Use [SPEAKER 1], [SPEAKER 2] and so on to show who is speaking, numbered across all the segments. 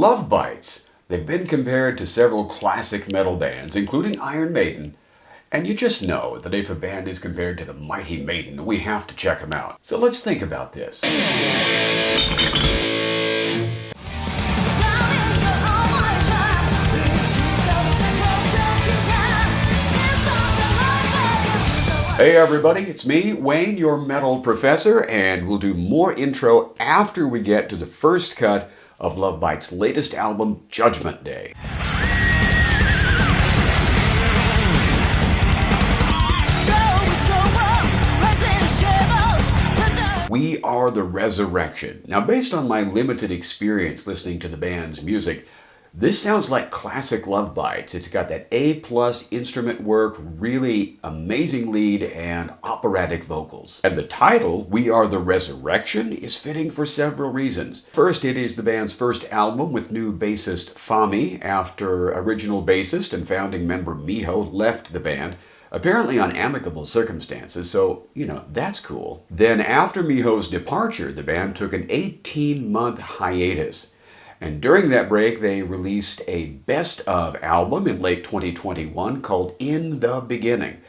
[SPEAKER 1] Love Bites. They've been compared to several classic metal bands, including Iron Maiden. And you just know that if a band is compared to the mighty Maiden, we have to check them out. So let's think about this. Hey everybody, it's me, Wayne, your metal professor, and we'll do more intro after we get to the first cut of Love Bites' latest album, Judgment Day. We Are the Resurrection. Now, based on my limited experience listening to the band's music, this sounds like classic Love Bites. It's got that A+ instrument work, really amazing lead, and operatic vocals. And the title, We Are the Resurrection, is fitting for several reasons. First, it is the band's first album with new bassist Fami after original bassist and founding member Miho left the band, apparently on amicable circumstances, so, that's cool. Then after Miho's departure, the band took an 18-month hiatus. And during that break, they released a best-of album in late 2021 called In the Beginning.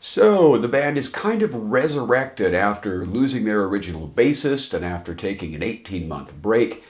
[SPEAKER 1] So the band is kind of resurrected after losing their original bassist and after taking an 18-month break.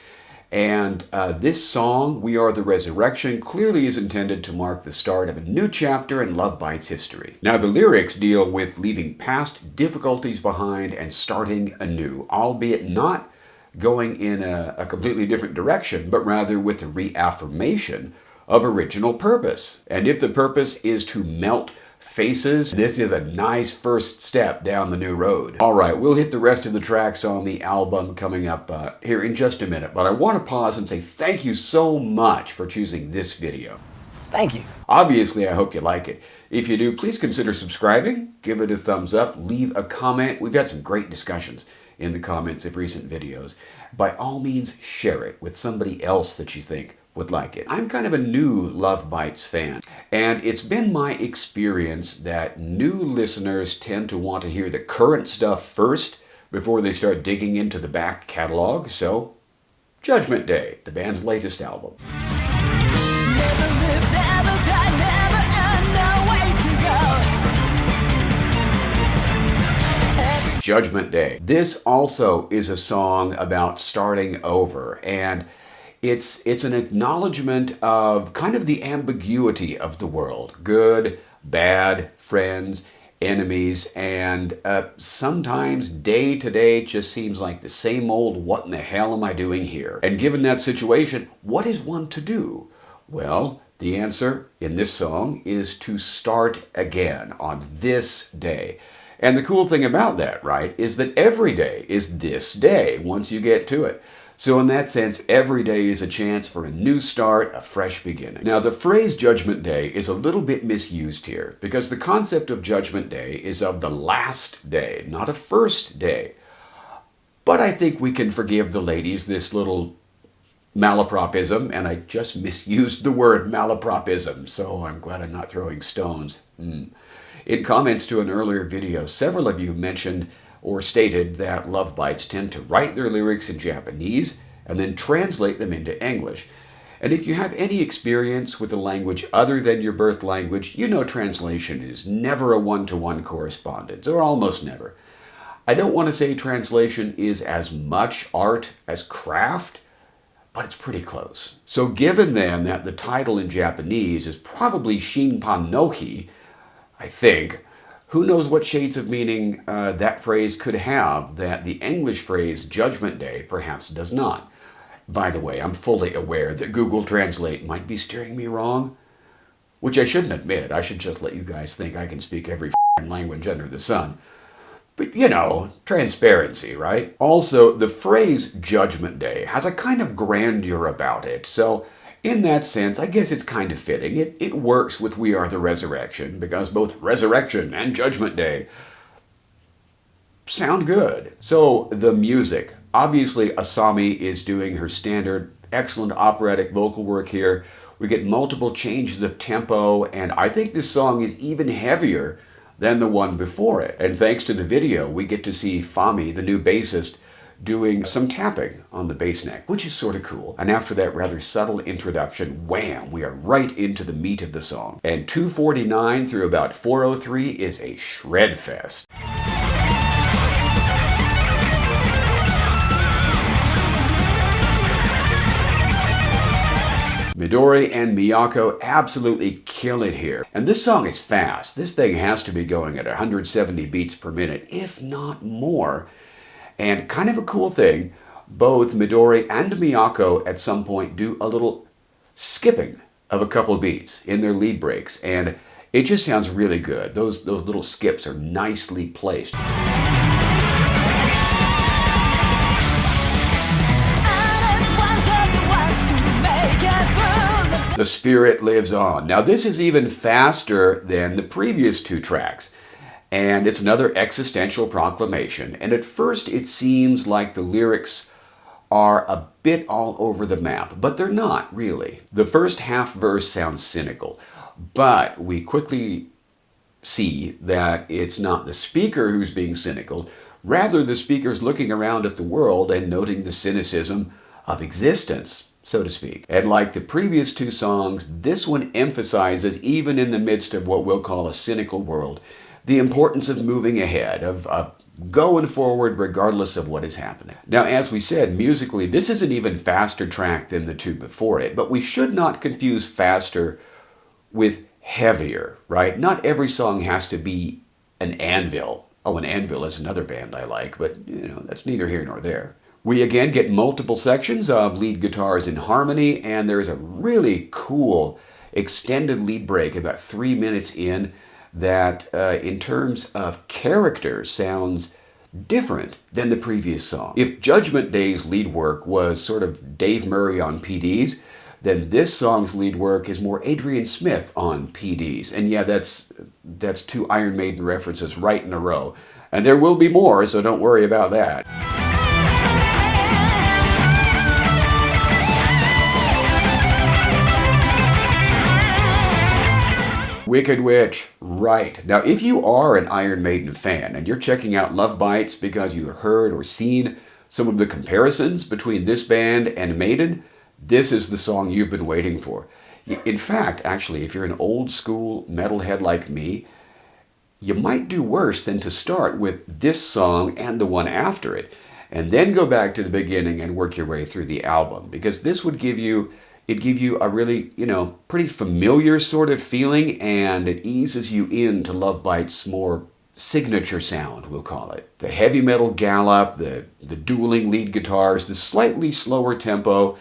[SPEAKER 1] And this song, We Are the Resurrection, clearly is intended to mark the start of a new chapter in Love Bites history. Now, the lyrics deal with leaving past difficulties behind and starting anew, albeit not going in a completely different direction, but rather with a reaffirmation of original purpose. And if the purpose is to melt faces, this is a nice first step down the new road. All right, we'll hit the rest of the tracks on the album coming up here in just a minute, but I want to pause and say thank you so much for choosing this video.
[SPEAKER 2] Thank you.
[SPEAKER 1] Obviously, I hope you like it. If you do, please consider subscribing, give it a thumbs up, leave a comment. We've had some great discussions in the comments of recent videos. By all means, share it with somebody else that you think would like it. I'm kind of a new Love Bites fan, and it's been my experience that new listeners tend to want to hear the current stuff first before they start digging into the back catalog. So, Judgment Day, the band's latest album. Judgment Day. This also is a song about starting over, and it's an acknowledgement of kind of the ambiguity of the world. Good, bad, friends, enemies, and sometimes day to day just seems like the same old what in the hell am I doing here? And given that situation, what is one to do? Well, the answer in this song is to start again on this day. And the cool thing about that, right, is that every day is this day once you get to it. So in that sense, every day is a chance for a new start, a fresh beginning. Now, the phrase Judgment Day is a little bit misused here because the concept of Judgment Day is of the last day, not a first day. But I think we can forgive the ladies this little malapropism, and I just misused the word malapropism, so I'm glad I'm not throwing stones. In comments to an earlier video, several of you mentioned or stated that Love Bites tend to write their lyrics in Japanese and then translate them into English. And if you have any experience with a language other than your birth language, you know translation is never a one-to-one correspondence, or almost never. I don't want to say translation is as much art as craft, but it's pretty close. So given then that the title in Japanese is probably Shinpan no Hi, I think, who knows what shades of meaning that phrase could have that the English phrase Judgment Day perhaps does not. By the way, I'm fully aware that Google Translate might be steering me wrong, which I shouldn't admit. I should just let you guys think I can speak every language under the sun. But, transparency, right? Also, the phrase Judgment Day has a kind of grandeur about it, so in that sense, I guess it's kind of fitting. It works with We Are the Resurrection, because both Resurrection and Judgment Day sound good. So, the music. Obviously, Asami is doing her standard, excellent operatic vocal work here. We get multiple changes of tempo, and I think this song is even heavier than the one before it. And thanks to the video, we get to see Fami, the new bassist, doing some tapping on the bass neck, which is sort of cool. And after that rather subtle introduction, wham, we are right into the meat of the song. And 2:49 through about 4:03 is a shred fest. Midori and Miyako absolutely kill it here. And this song is fast. This thing has to be going at 170 beats per minute, if not more. And kind of a cool thing, both Midori and Miyako at some point do a little skipping of a couple beats in their lead breaks. And it just sounds really good. Those little skips are nicely placed. The spirit lives on. Now this is even faster than the previous two tracks, and it's another existential proclamation. And at first it seems like the lyrics are a bit all over the map, but they're not really. The first half verse sounds cynical, but we quickly see that it's not the speaker who's being cynical, rather the speaker's looking around at the world and noting the cynicism of existence, so to speak. And like the previous two songs, this one emphasizes, even in the midst of what we'll call a cynical world, the importance of moving ahead, of going forward regardless of what is happening. Now, as we said, musically, this is an even faster track than the two before it, but we should not confuse faster with heavier, right? Not every song has to be an Anvil. Oh, an Anvil is another band I like, but that's neither here nor there. We again get multiple sections of lead guitars in harmony, and there's a really cool extended lead break about 3 minutes in that, in terms of character, sounds different than the previous song. If Judgment Day's lead work was sort of Dave Murray on PDs, then this song's lead work is more Adrian Smith on PDs. And yeah, that's two Iron Maiden references right in a row. And there will be more, so don't worry about that. Wicked Witch, right. Now, if you are an Iron Maiden fan and you're checking out Love Bites because you heard or seen some of the comparisons between this band and Maiden, this is the song you've been waiting for. In fact, actually, if you're an old school metalhead like me, you might do worse than to start with this song and the one after it, and then go back to the beginning and work your way through the album, because this would give you a really, pretty familiar sort of feeling, and it eases you into Love Bites' more signature sound, we'll call it. The heavy metal gallop, the dueling lead guitars, the slightly slower tempo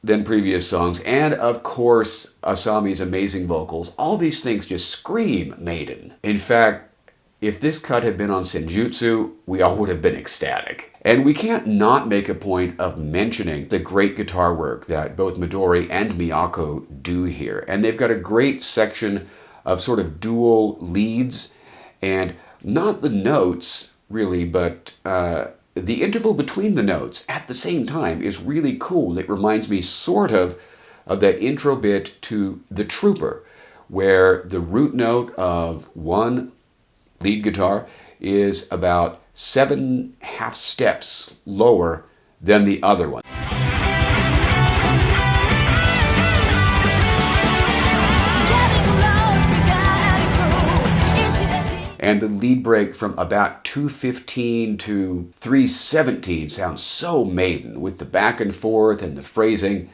[SPEAKER 1] than previous songs, and of course, Asami's amazing vocals. All these things just scream Maiden. In fact, if this cut had been on Senjutsu, we all would have been ecstatic. And we can't not make a point of mentioning the great guitar work that both Midori and Miyako do here. And they've got a great section of sort of dual leads, and not the notes, really, but the interval between the notes at the same time is really cool. It reminds me sort of that intro bit to The Trooper, where the root note of one lead guitar is about 7.5 steps lower than the other one. And the lead break from about 2:15 to 3:17 sounds so Maiden, with the back and forth and the phrasing.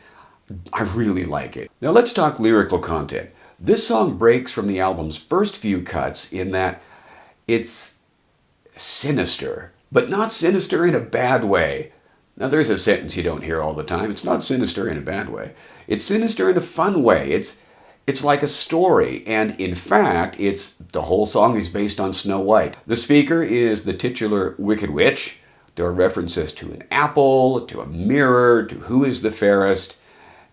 [SPEAKER 1] I really like it. Now let's talk lyrical content. This song breaks from the album's first few cuts in that it's sinister, but not sinister in a bad way. Now there's a sentence you don't hear all the time. It's not sinister in a bad way. It's sinister in a fun way. It's like a story, and in fact, the whole song is based on Snow White. The speaker is the titular Wicked Witch. There are references to an apple, to a mirror, to who is the fairest.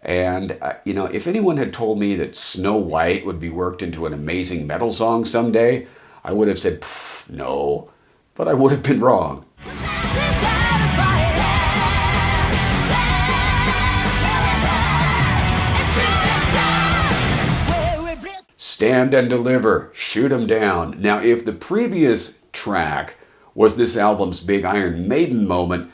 [SPEAKER 1] And, if anyone had told me that Snow White would be worked into an amazing metal song someday, I would have said, no, but I would have been wrong. Stand and deliver, shoot 'em down. Now, if the previous track was this album's big Iron Maiden moment,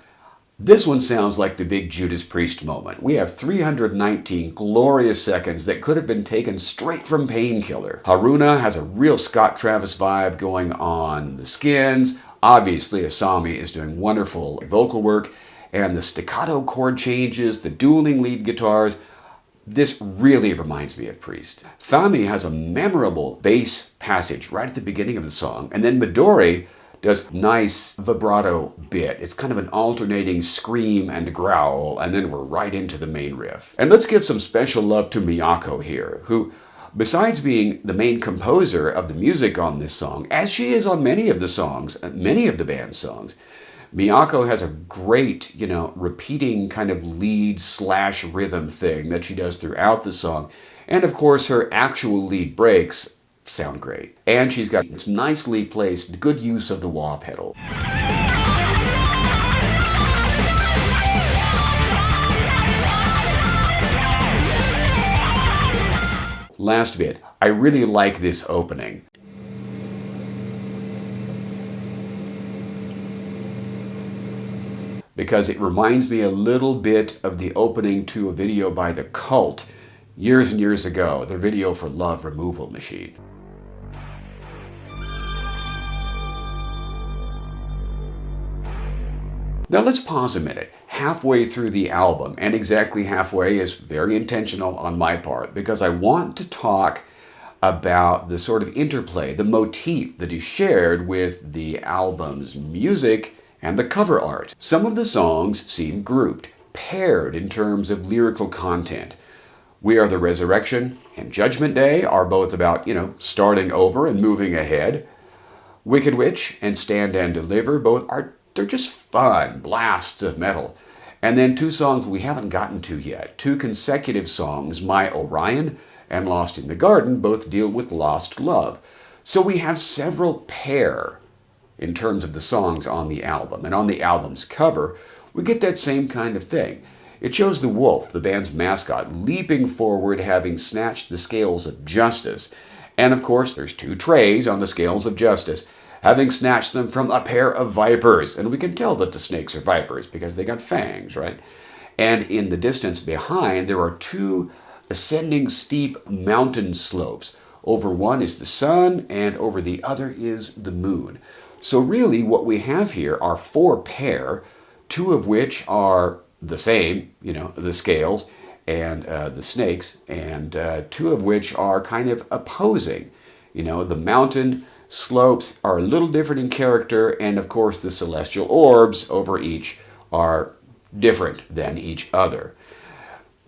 [SPEAKER 1] This one sounds like the big Judas Priest moment. We have 319 glorious seconds that could have been taken straight from Painkiller. Haruna has a real Scott Travis vibe going on the skins. Obviously, Asami is doing wonderful vocal work, and the staccato chord changes, the dueling lead guitars. This really reminds me of Priest. Thami has a memorable bass passage right at the beginning of the song, and then Midori does nice vibrato bit. It's kind of an alternating scream and growl, and then we're right into the main riff. And let's give some special love to Miyako here, who, besides being the main composer of the music on this song, as she is on many of the songs, many of the band's songs, Miyako has a great, repeating kind of lead slash rhythm thing that she does throughout the song. And of course, her actual lead breaks sound great. And she's got this nicely placed, good use of the wah pedal. Last bit, I really like this opening. Because it reminds me a little bit of the opening to a video by The Cult years and years ago, their video for Love Removal Machine. Now let's pause a minute. Halfway through the album, and exactly halfway is very intentional on my part, because I want to talk about the sort of interplay, the motif that is shared with the album's music and the cover art. Some of the songs seem grouped, paired in terms of lyrical content. We Are the Resurrection and Judgment Day are both about, starting over and moving ahead. Wicked Witch and Stand and Deliver they're just fun blasts of metal. And then two songs we haven't gotten to yet. Two consecutive songs, My Orion and Lost in the Garden, both deal with lost love. So we have several pair in terms of the songs on the album. And on the album's cover, we get that same kind of thing. It shows the wolf, the band's mascot, leaping forward, having snatched the scales of justice. And of course, there's two trays on the scales of justice, having snatched them from a pair of vipers. And we can tell that the snakes are vipers because they got fangs, right? And in the distance behind, there are two ascending steep mountain slopes. Over one is the sun, and over the other is the moon. So really what we have here are four pair, two of which are the same, the scales and the snakes, and two of which are kind of opposing. The mountain slopes are a little different in character, and of course the celestial orbs over each are different than each other.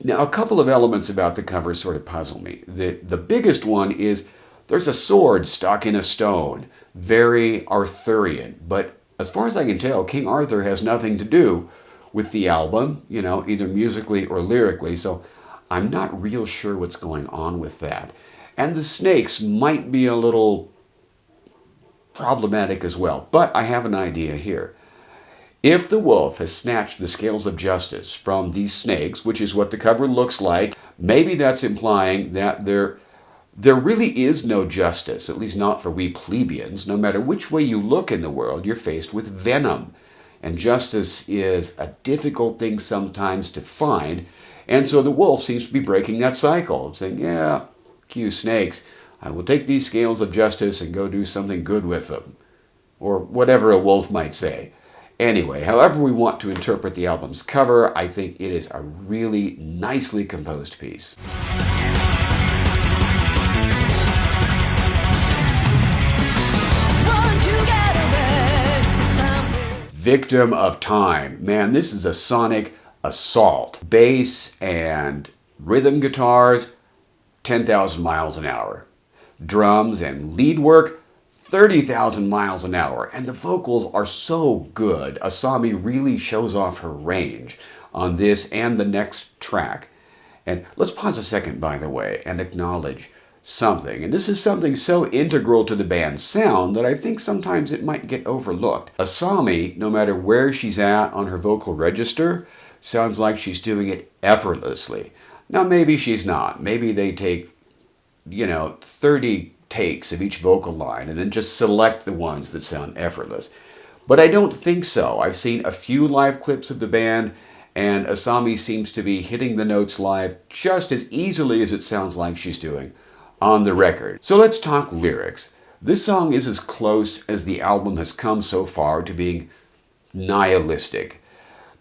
[SPEAKER 1] Now, a couple of elements about the cover sort of puzzle me. The biggest one is there's a sword stuck in a stone, very Arthurian, but as far as I can tell, King Arthur has nothing to do with the album, either musically or lyrically, so I'm not real sure what's going on with that. And the snakes might be a little problematic as well, but I have an idea here. If the wolf has snatched the scales of justice from these snakes, which is what the cover looks like, maybe that's implying that there really is no justice, at least not for we plebeians. No matter which way you look in the world, you're faced with venom. And justice is a difficult thing sometimes to find. And so the wolf seems to be breaking that cycle, saying, yeah, you snakes, I will take these scales of justice and go do something good with them. Or whatever a wolf might say. Anyway, however we want to interpret the album's cover, I think it is a really nicely composed piece. Victim of Time. Man, this is a sonic assault. Bass and rhythm guitars, 10,000 miles an hour. Drums and lead work, 30,000 miles an hour. And the vocals are so good. Asami really shows off her range on this and the next track. And let's pause a second, by the way, and acknowledge something. And this is something so integral to the band's sound that I think sometimes it might get overlooked. Asami, no matter where she's at on her vocal register, sounds like she's doing it effortlessly. Now, maybe she's not. Maybe they take, 30 takes of each vocal line and then just select the ones that sound effortless. But I don't think so. I've seen a few live clips of the band, and Asami seems to be hitting the notes live just as easily as it sounds like she's doing on the record. So let's talk lyrics. This song is as close as the album has come so far to being nihilistic.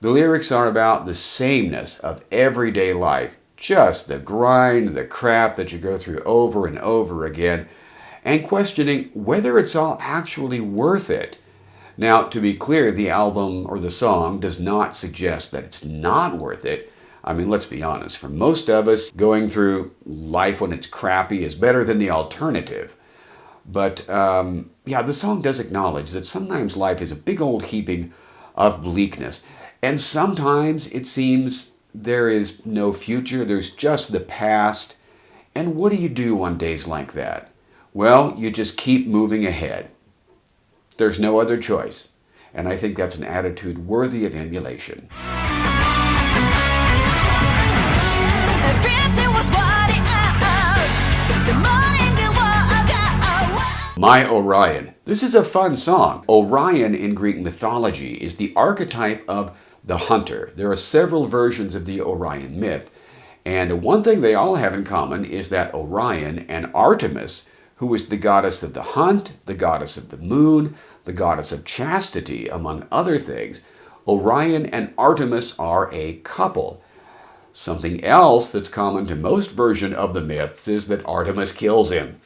[SPEAKER 1] The lyrics are about the sameness of everyday life, just the grind, the crap that you go through over and over again, and questioning whether it's all actually worth it. Now, to be clear, the album or the song does not suggest that it's not worth it. I mean, let's be honest, for most of us, going through life when it's crappy is better than the alternative. But yeah, the song does acknowledge that sometimes life is a big old heaping of bleakness. And sometimes it seems there is no future, there's just the past. And what do you do on days like that? Well, you just keep moving ahead. There's no other choice. And I think that's an attitude worthy of emulation. My Orion. This is a fun song. Orion in Greek mythology is the archetype of the hunter. There are several versions of the Orion myth. And one thing they all have in common is that Orion and Artemis, who is the goddess of the hunt, the goddess of the moon, the goddess of chastity, among other things, Orion and Artemis are a couple. Something else that's common to most versions of the myths is that Artemis kills him.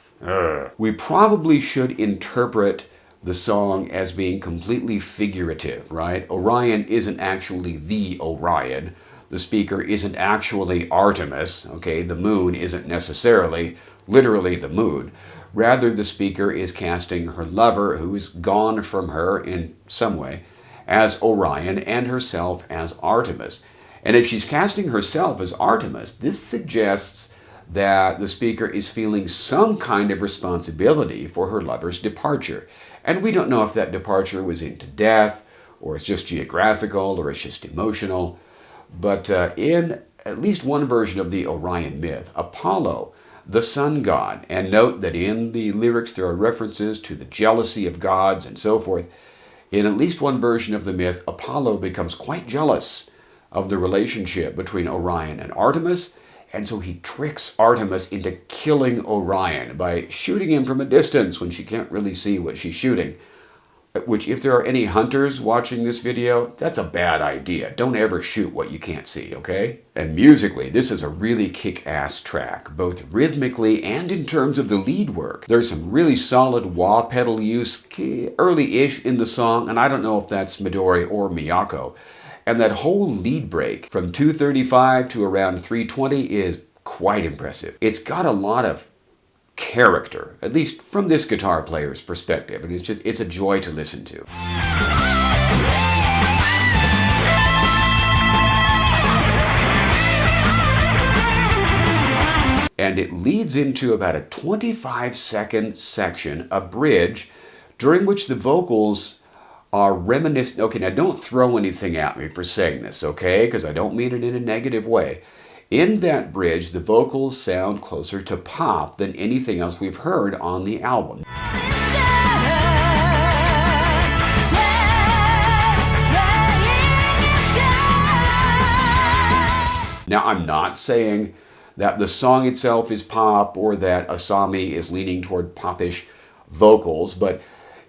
[SPEAKER 1] We probably should interpret the song as being completely figurative, right? Orion isn't actually the Orion. The speaker isn't actually Artemis, okay? The moon isn't necessarily, literally the moon. Rather, the speaker is casting her lover, who is gone from her in some way, as Orion and herself as Artemis. And if she's casting herself as Artemis, this suggests that the speaker is feeling some kind of responsibility for her lover's departure. And we don't know if that departure was into death, or it's just geographical, or it's just emotional. But in at least one version of the Orion myth, Apollo, the sun god, and note that in the lyrics there are references to the jealousy of gods and so forth. In at least one version of the myth, Apollo becomes quite jealous of the relationship between Orion and Artemis, and so he tricks Artemis into killing Orion by shooting him from a distance when she can't really see what she's shooting. Which, if there are any hunters watching this video, that's a bad idea. Don't ever shoot what you can't see, okay? And musically, this is a really kick-ass track, both rhythmically and in terms of the lead work. There's some really solid wah pedal use early-ish in the song, and I don't know if that's Midori or Miyako. And that whole lead break from 2:35 to around 3:20 is quite impressive. It's got a lot of character, at least from this guitar player's perspective, and it's a joy to listen to. And it leads into about a 25-second section, a bridge, during which the vocals are reminiscent. Okay, now don't throw anything at me for saying this, okay? Because I don't mean it in a negative way. In that bridge, the vocals sound closer to pop than anything else we've heard on the album. Now, I'm not saying that the song itself is pop or that Asami is leaning toward popish vocals, but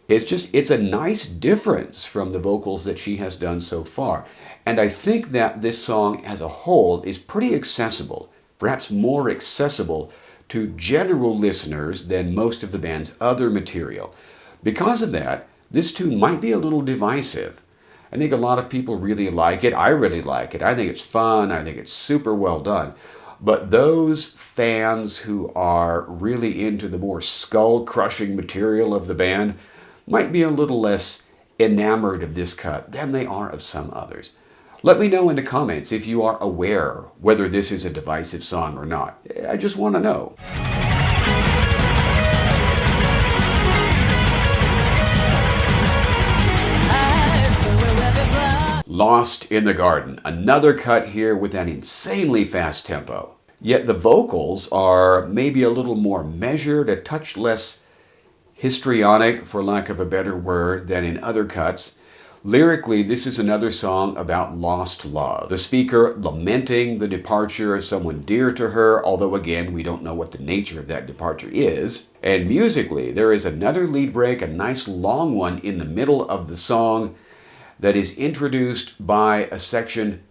[SPEAKER 1] it's a nice difference from the vocals that she has done so far. And I think that this song as a whole is pretty accessible, perhaps more accessible to general listeners than most of the band's other material. Because of that, this tune might be a little divisive. I think a lot of people really like it. I really like it. I think it's fun. I think it's super well done. But those fans who are really into the more skull-crushing material of the band might be a little less enamored of this cut than they are of some others. Let me know in the comments if you are aware whether this is a divisive song or not. I just want to know. Lost in the Garden, another cut here with an insanely fast tempo. Yet the vocals are maybe a little more measured, a touch less histrionic, for lack of a better word, than in other cuts. Lyrically, this is another song about lost love. The speaker lamenting the departure of someone dear to her, although again, we don't know what the nature of that departure is. And musically, there is another lead break, a nice long one in the middle of the song that is introduced by a section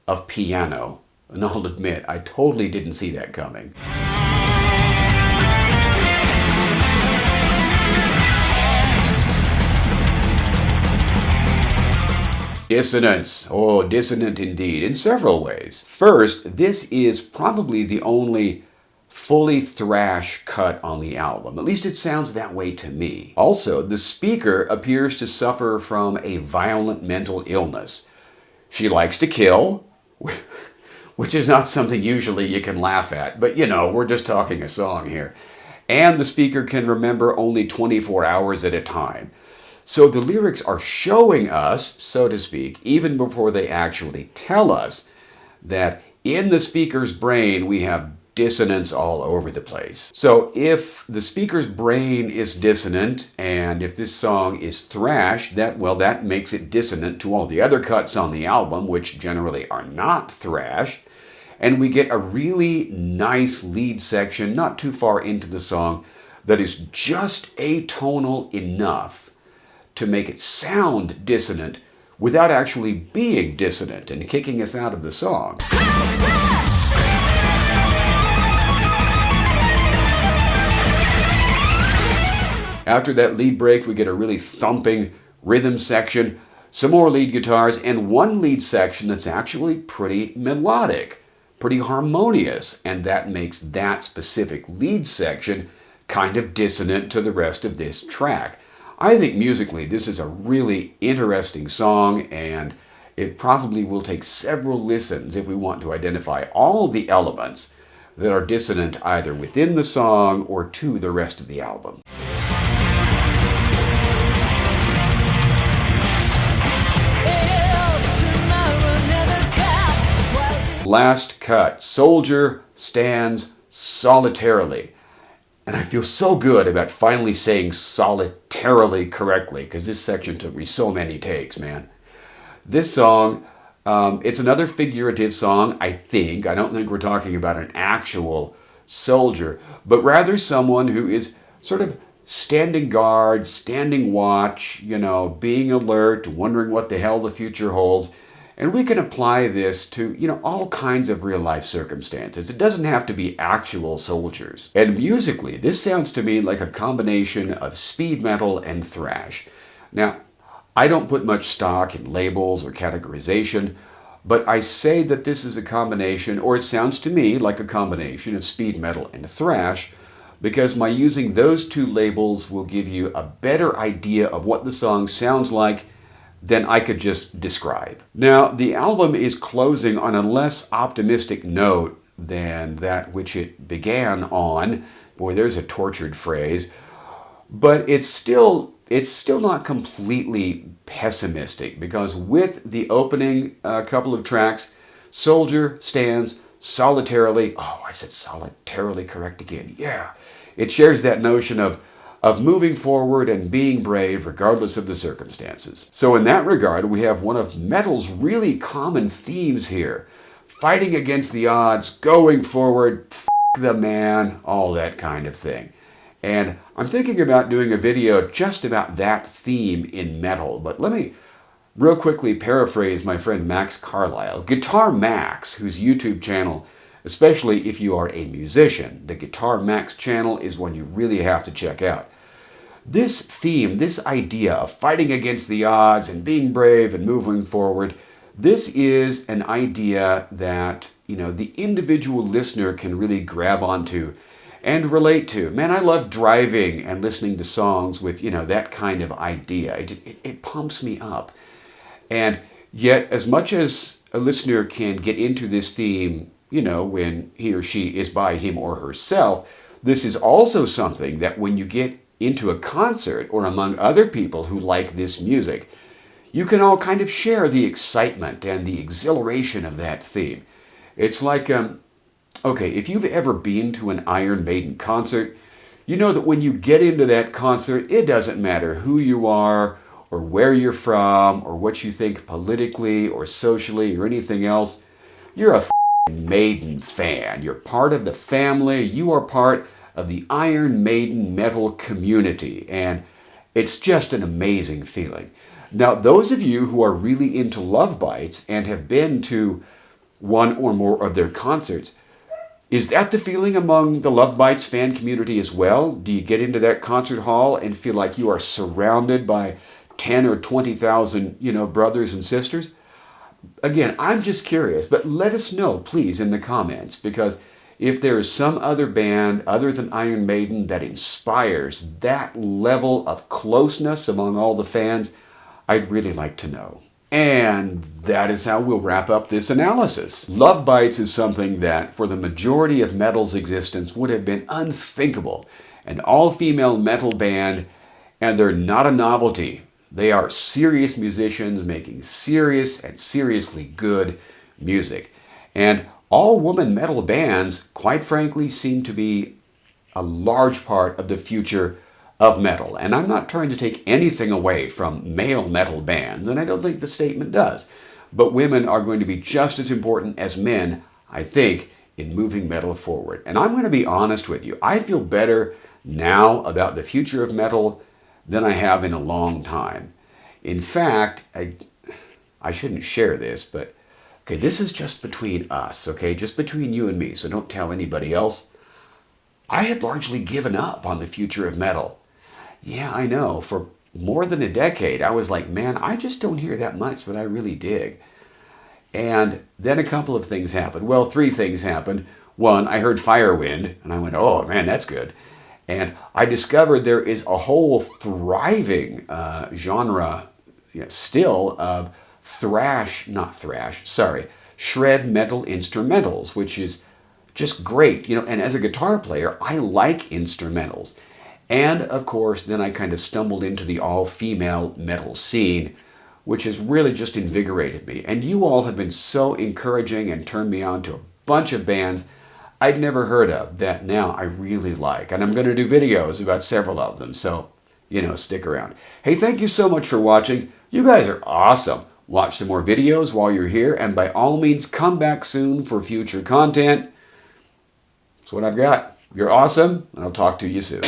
[SPEAKER 1] of piano. And I'll admit, I totally didn't see that coming. Dissonance. Oh, dissonant indeed, in several ways. First, this is probably the only fully thrash cut on the album. At least it sounds that way to me. Also, the speaker appears to suffer from a violent mental illness. She likes to kill, which is not something usually you can laugh at, but you know, we're just talking a song here. And the speaker can remember only 24 hours at a time. So the lyrics are showing us, so to speak, even before they actually tell us, that in the speaker's brain we have dissonance all over the place. So if the speaker's brain is dissonant, and if this song is thrash, that makes it dissonant to all the other cuts on the album, which generally are not thrash. And we get a really nice lead section, not too far into the song, that is just atonal enough to make it sound dissonant without actually being dissonant and kicking us out of the song. After that lead break, we get a really thumping rhythm section, some more lead guitars, and one lead section that's actually pretty melodic, pretty harmonious, and that makes that specific lead section kind of dissonant to the rest of this track. I think musically this is a really interesting song, and it probably will take several listens if we want to identify all the elements that are dissonant either within the song or to the rest of the album. Last cut, Soldier stands solitarily. And I feel so good about finally saying solitarily correctly, because this section took me so many takes, man. This song, it's another figurative song, I think. I don't think we're talking about an actual soldier, but rather someone who is sort of standing guard, standing watch, you know, being alert, wondering what the hell the future holds. And we can apply this to, you know, all kinds of real life circumstances. It doesn't have to be actual soldiers. And musically, this sounds to me like a combination of speed metal and thrash. Now, I don't put much stock in labels or categorization, but I say that this is a combination, or it sounds to me like a combination of speed metal and thrash, because my using those two labels will give you a better idea of what the song sounds like than I could just describe. Now, the album is closing on a less optimistic note than that which it began on. Boy, there's a tortured phrase. But it's still not completely pessimistic, because with the opening couple of tracks, Soldier stands solitarily. Oh, I said solitarily correct again. Yeah. It shares that notion of moving forward and being brave regardless of the circumstances. So in that regard, we have one of metal's really common themes here. Fighting against the odds, going forward, f*** the man, all that kind of thing. And I'm thinking about doing a video just about that theme in metal, but let me real quickly paraphrase my friend Max Carlisle. Guitar Max, whose YouTube channel, especially if you are a musician, the Guitar Max channel is one you really have to check out. This theme, this idea of fighting against the odds and being brave and moving forward, this is an idea that, you know, the individual listener can really grab onto and relate to. Man, I love driving and listening to songs with, you know, that kind of idea. It pumps me up. And yet, as much as a listener can get into this theme, you know, when he or she is by him or herself, this is also something that when you get into a concert or among other people who like this music, you can all kind of share the excitement and the exhilaration of that theme. It's like, okay, if you've ever been to an Iron Maiden concert, you know that when you get into that concert, it doesn't matter who you are or where you're from or what you think politically or socially or anything else. You're a Maiden fan. You're part of the family. You are part of the Iron Maiden metal community, and it's just an amazing feeling. Now, those of you who are really into Love Bites and have been to one or more of their concerts, is that the feeling among the Love Bites fan community as well? Do you get into that concert hall and feel like you are surrounded by 10 or 20,000, brothers and sisters? Again, I'm just curious, but let us know, please, in the comments, because if there is some other band other than Iron Maiden that inspires that level of closeness among all the fans, I'd really like to know. And that is how we'll wrap up this analysis. Love Bites is something that, for the majority of metal's existence, would have been unthinkable. An all-female metal band, and they're not a novelty. They are serious musicians making serious and seriously good music. And all-woman metal bands, quite frankly, seem to be a large part of the future of metal. And I'm not trying to take anything away from male metal bands, and I don't think the statement does. But women are going to be just as important as men, I think, in moving metal forward. And I'm going to be honest with you. I feel better now about the future of metal than I have in a long time. In fact, I shouldn't share this, but okay, this is just between us, okay? Just between you and me, so don't tell anybody else. I had largely given up on the future of metal. Yeah, I know. For more than a decade, I was like, man, I just don't hear that much that I really dig. And then a couple of things happened. Well, 3 things happened. One, I heard Firewind, and I went, oh, man, that's good. And I discovered there is a whole thriving genre still of shred metal instrumentals, which is just great. And as a guitar player, I like instrumentals. And of course, then I kind of stumbled into the all-female metal scene, which has really just invigorated me. And you all have been so encouraging and turned me on to a bunch of bands I'd never heard of that now I really like. And I'm going to do videos about several of them, so, stick around. Hey, thank you so much for watching. You guys are awesome. Watch some more videos while you're here, and by all means, come back soon for future content. That's what I've got. You're awesome, and I'll talk to you soon.